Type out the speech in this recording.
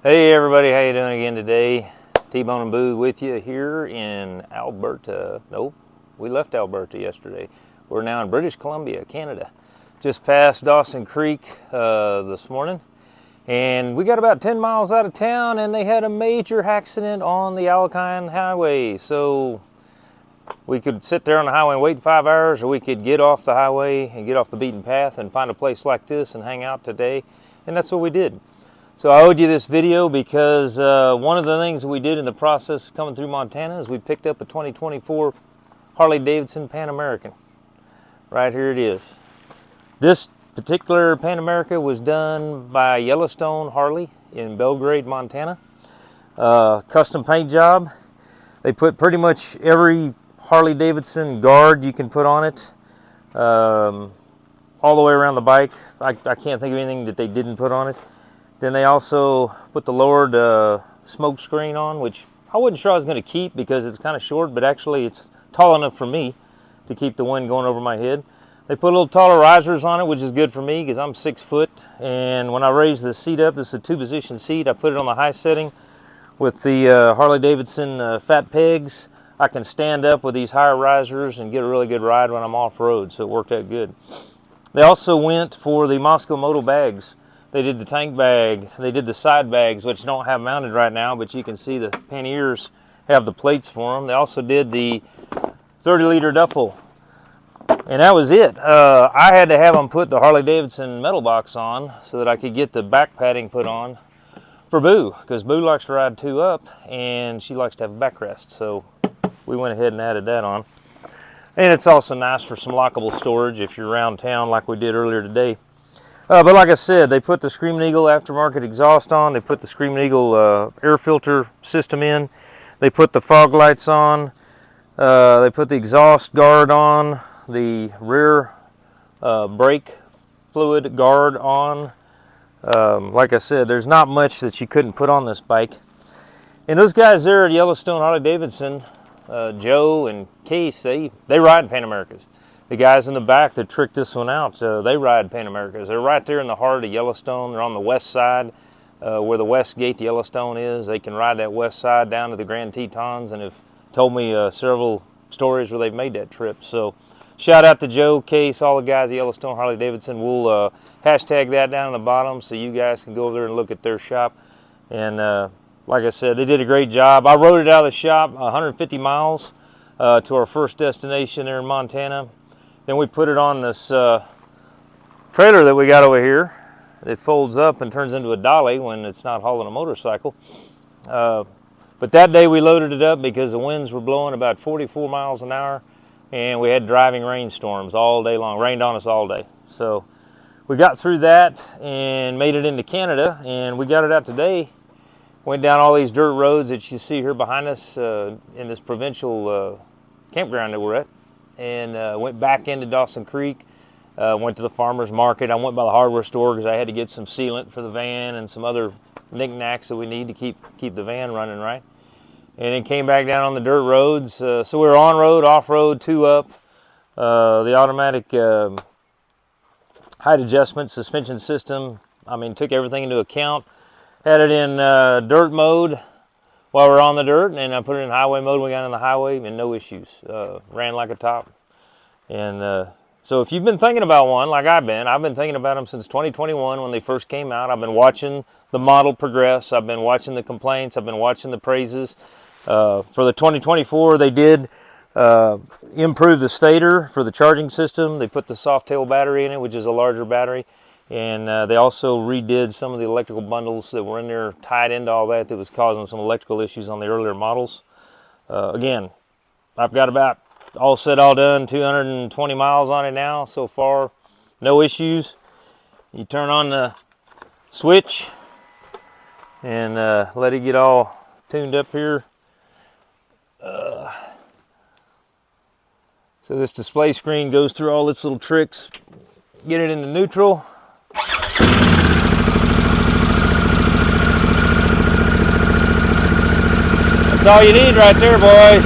Hey everybody, how you doing again today? T-Bone and Boo with you here in Alberta. Nope, we left Alberta yesterday. We're now in British Columbia, Canada. Just passed Dawson Creek this morning. And we got about 10 miles out of town and they had a major accident on the Alpine Highway. So we could sit there on the highway and wait 5 hours, or we could get off the highway and get off the beaten path and find a place like this and hang out today. And that's what we did. So I owed you this video because one of the things we did in the process of coming through Montana is we picked up a 2024 Harley-Davidson Pan American. Right here it is. This particular Pan America was done by YellowstoneHarley in Belgrade, Montana. Custom paint job. They put pretty much every Harley-Davidson guard you can put on it. All the way around the bike. I can't think of anything that they didn't put on it. Then they also put the lowered smoke screen on, which I wasn't sure I was going to keep because it's kind of short, but actually it's tall enough for me to keep the wind going over my head. They put a little taller risers on it, which is good for me because I'm 6 foot. And when I raise the seat up, this is a 2-position seat. I put it on the high setting with the Harley-Davidson fat pegs. I can stand up with these higher risers and get a really good ride when I'm off-road, so it worked out good. They also went for the Moscow Moto bags. They did the tank bag, they did the side bags, which don't have mounted right now, but you can see the panniers have the plates for them. They also did the 30-liter duffel, and that was it. I had to have them put the Harley-Davidson metal box on so that I could get the back padding put on for Boo, because Boo likes to ride 2 up, and she likes to have a backrest, so we went ahead and added that on. And it's also nice for some lockable storage if you're around town like we did earlier today. But like I said, they put the Screaming Eagle aftermarket exhaust on. They put the Screaming Eagle air filter system in. They put the fog lights on. They put the exhaust guard on. The rear brake fluid guard on. Like I said, there's not much that you couldn't put on this bike. And those guys there at Yellowstone Harley-Davidson, Joe and Case, they ride Pan Americas. The guys in the back that tricked this one out, they ride Pan Americas. They're right there in the heart of Yellowstone. They're on the west side where the west gate to Yellowstone is. They can ride that west side down to the Grand Tetons and have told me several stories where they've made that trip. So shout out to Joe, Case, all the guys at Yellowstone Harley-Davidson. We'll hashtag that down in the bottom so you guys can go over there and look at their shop. And like I said, they did a great job. I rode it out of the shop 150 miles to our first destination there in Montana. Then we put it on this trailer that we got over here. It folds up and turns into a dolly when it's not hauling a motorcycle. But that day we loaded it up because the winds were blowing about 44 miles an hour and we had driving rainstorms all day long. Rained on us all day. So we got through that and made it into Canada, and we got it out today. Went down all these dirt roads that you see here behind us in this provincial campground that we're at. And went back into Dawson Creek, went to the farmer's market. I went by the hardware store because I had to get some sealant for the van and some other knickknacks that we need to keep the van running right. And then came back down on the dirt roads. So we were on-road, off-road, 2 up. The automatic height adjustment suspension system, I mean, took everything into account. Had it in dirt mode while we're on the dirt, and I put it in highway mode when we got on the highway, and no issues. Ran like a top. And so if you've been thinking about one, like I've been thinking about them since 2021 when they first came out. I've been watching the model progress. I've been watching the complaints. I've been watching the praises. For the 2024, they did improve the stator for the charging system. They put the soft tail battery in it, which is a larger battery. And they also redid some of the electrical bundles that were in there, tied into all that was causing some electrical issues on the earlier models. Again, I've got about, all said, all done, 220 miles on it now so far. No issues. You turn on the switch and let it get all tuned up here. So this display screen goes through all its little tricks. Get it into neutral. That's all you need right there, boys.